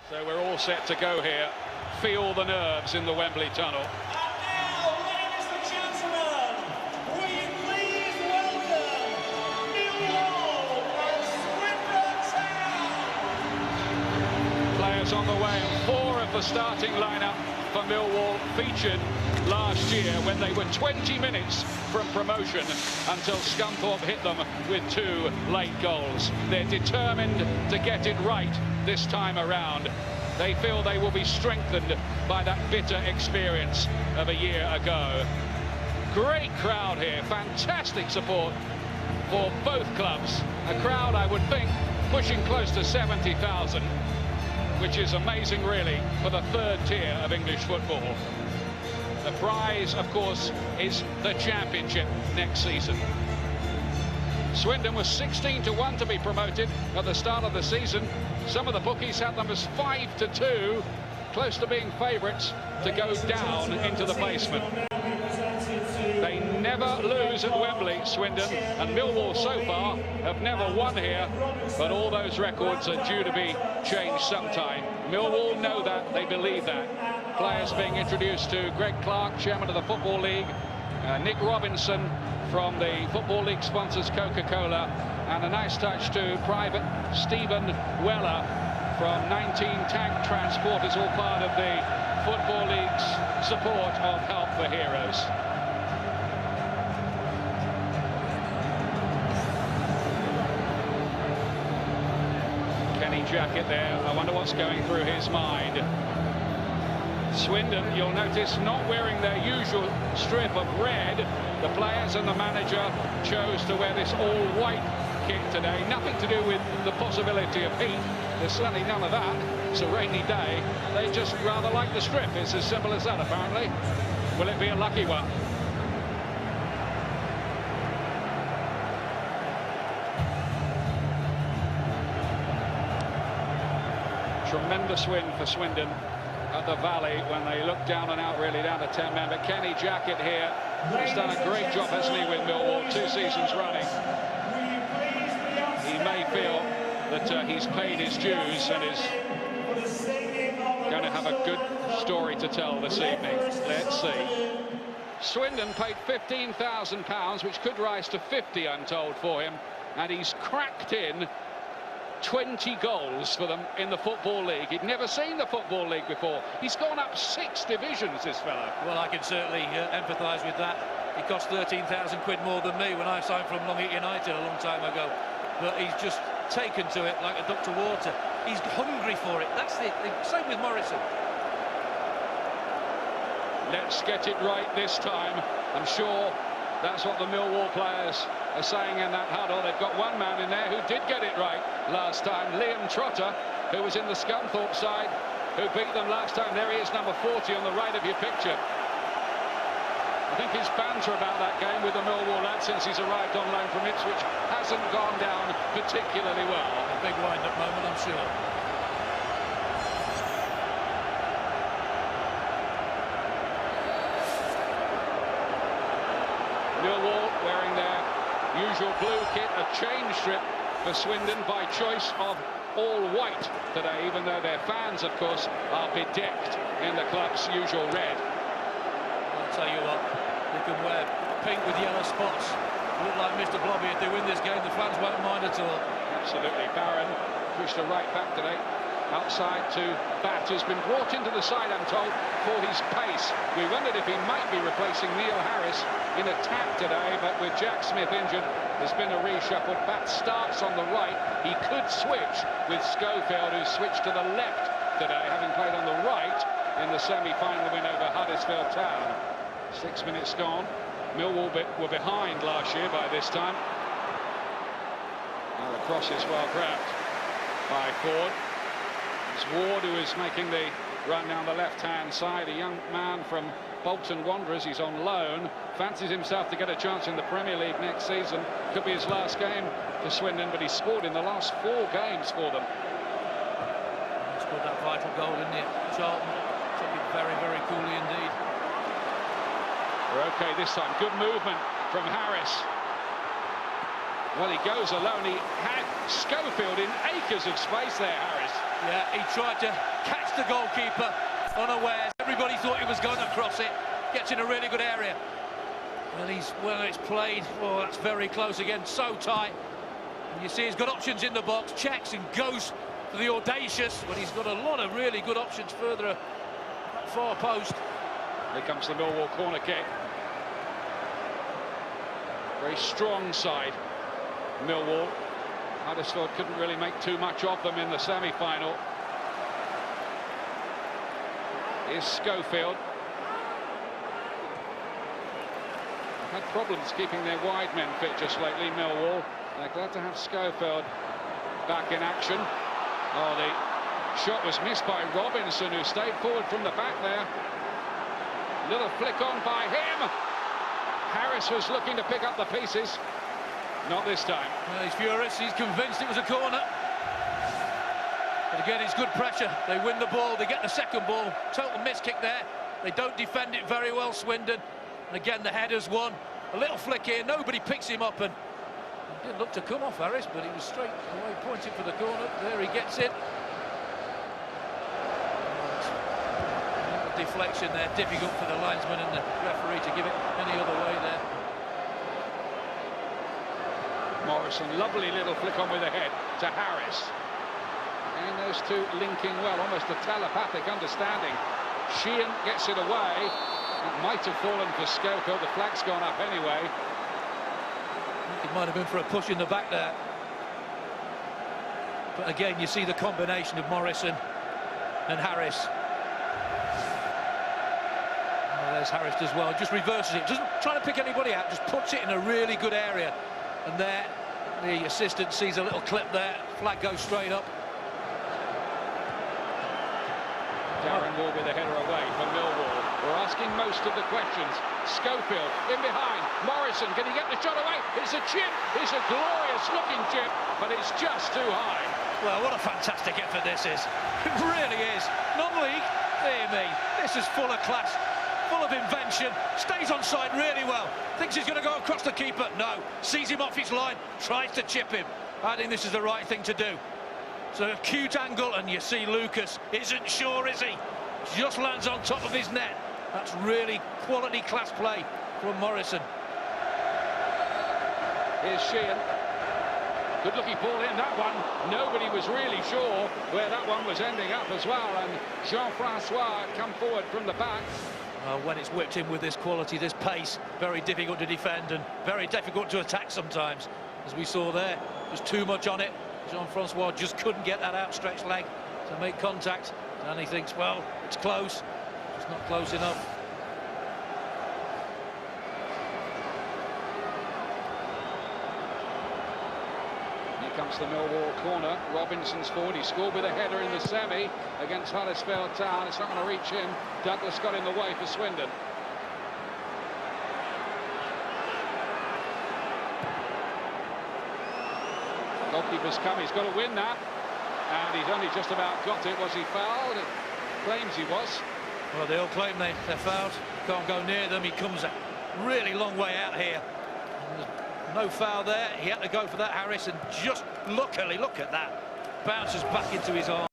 So we're all set to go here. Feel the nerves in the Wembley tunnel. And now, ladies and gentlemen, will you please welcome Millwall and Swindon Town. Players on the way, and 4 of the starting lineup for Millwall featured last year when they were 20 minutes from promotion until Scunthorpe hit them with 2 late goals. They're determined to get it right this time around. They feel they will be strengthened by that bitter experience of a year ago. Great crowd here, fantastic support for both clubs. A crowd, I would think, pushing close to 70,000, which is amazing really for the 3rd tier of English football. The prize, of course, is the Championship next season. Swindon was 16-1 to be promoted at the start of the season. Some of the bookies had them as 5-2, close to being favourites to go down into the basement. They never lose at Wembley, Swindon, and Millwall so far have never won here, but all those records are due to be changed sometime. Millwall know that, they believe that. Players being introduced to Greg Clark, chairman of the Football League, Nick Robinson from the Football League sponsors Coca-Cola, and a nice touch to Private Stephen Weller from 19 Tank Transporters, all part of the Football League's support of Help for Heroes. Kenny Jackett there, I wonder what's going through his mind. Swindon, you'll notice, not wearing their usual strip of red. The players and the manager chose to wear this all-white kit today. Nothing to do with the possibility of heat. There's certainly none of that. It's a rainy day. They just rather like the strip. It's as simple as that, apparently. Will it be a lucky one? Tremendous win for Swindon at the Valley when they looked down and out, really down to 10 men. But Kenny Jackett here, he's done a great job, hasn't he, with Millwall, 2 seasons running. He may feel that he's paid his dues and is going to have a good story to tell this evening. Let's see. Swindon paid £15,000, which could rise to 50, I'm told, for him, and he's cracked in 20 goals for them in the Football League. He'd never seen the Football League before. He's gone up 6 divisions, this fella. Well, I can certainly empathise with that. He cost 13,000 quid more than me when I signed from Longheat United a long time ago. But he's just taken to it like a duck to water. He's hungry for it. That's the same with Morrison. Let's get it right this time. I'm sure that's what the Millwall players are saying in that huddle. They've got one man in there who did get it right last time, Liam Trotter, who was in the Scunthorpe side, who beat them last time. There he is, number 40 on the right of your picture. I think his banter about that game with the Millwall lad since he's arrived on loan from Ipswich hasn't gone down particularly well. A big wind-up moment, I'm sure. Millwall wearing their usual blue kit, a change strip for Swindon by choice of all white today, even though their fans, of course, are bedecked in the club's usual red. I'll tell you what, they can wear pink with yellow spots. Look like Mr. Blobby. If they win this game, the fans won't mind at all. Absolutely. Barron pushed a right back today. Outside to Bat, who's been brought into the side, I'm told, for his pace. We wondered if he might be replacing Neil Harris in attack today, but with Jack Smith injured, there's been a reshuffle. Bat starts on the right. He could switch with Schofield, who switched to the left today, having played on the right in the semi-final win over Huddersfield Town. 6 minutes gone. Millwall were behind last year by this time. Now the cross is well grabbed by Ford. It's Ward who is making the run down the left-hand side. A young man from Bolton Wanderers. He's on loan. Fancies himself to get a chance in the Premier League next season. Could be his last game for Swindon, but he's scored in the last 4 games for them. He scored that vital goal, didn't he? Charlton took it very, very coolly indeed. We're okay this time. Good movement from Harris. Well, he goes alone. He had Schofield in acres of space there, Harris. Yeah, he tried to catch the goalkeeper unawares. Everybody thought he was going to cross it. Gets in a really good area. Well, it's played. Oh, that's very close again. So tight. And you see he's got options in the box. Checks and goes for the audacious. But he's got a lot of really good options further at far post. Here comes the Millwall corner kick. Very strong side, Millwall. Huddersfield couldn't really make too much of them in the semi-final. Here's Schofield. Had problems keeping their wide men fit just lately, Millwall. They're glad to have Schofield back in action. Oh, the shot was missed by Robinson, who stayed forward from the back there. Little flick on by him. Harris was looking to pick up the pieces. Not this time. Well, he's furious. He's convinced it was a corner. But again, it's good pressure. They win the ball. They get the second ball. Total miss kick there. They don't defend it very well, Swindon. And again, the header's won. A little flick here. Nobody picks him up, and he didn't look to come off Harris, but he was straight away pointing for the corner. There he gets it. Deflection there, difficult for the linesman and the referee to give it any other way there. Morrison, lovely little flick on with the head to Harris. And those two linking well, almost a telepathic understanding. Sheehan gets it away. It might have fallen for Schofield. The flag's gone up anyway. I think it might have been for a push in the back there. But again, you see the combination of Morrison and Harris. There's Harris as well, just reverses it, doesn't try to pick anybody out, just puts it in a really good area. And there, the assistant sees a little clip there, flag goes straight up. Darren Wall with a header away from Millwall. We're asking most of the questions. Schofield in behind, Morrison, can he get the shot away? It's a chip, it's a glorious looking chip, but it's just too high. Well, what a fantastic effort this is. It really is. Non-league, dear me, this is full of class. Full of invention, stays on side really well, thinks he's going to go across the keeper, no, sees him off his line, tries to chip him. I think this is the right thing to do. So a cute angle, and you see Lucas isn't sure, is he? Just lands on top of his net. That's really quality class play from Morrison. Here's Sheehan. Good looking ball in, that one. Nobody was really sure where that one was ending up as well, and Jean-Francois come forward from the back. When it's whipped in with this quality, this pace, very difficult to defend and very difficult to attack sometimes. As we saw there, just too much on it. Jean-Francois just couldn't get that outstretched leg to make contact. And he thinks, well, it's close. It's not close enough. Comes the Millwall corner. Robinson's forward. He scored with a header in the semi against Huddersfield Town. It's not going to reach him. Douglas got in the way for Swindon. Goalkeeper's come. He's got to win that. And he's only just about got it. Was he fouled? It claims he was. Well, they all claim they're fouled. Can't go near them. He comes a really long way out here. No foul there. He had to go for that, Harris, and just luckily, look at that. Bounces back into his arm.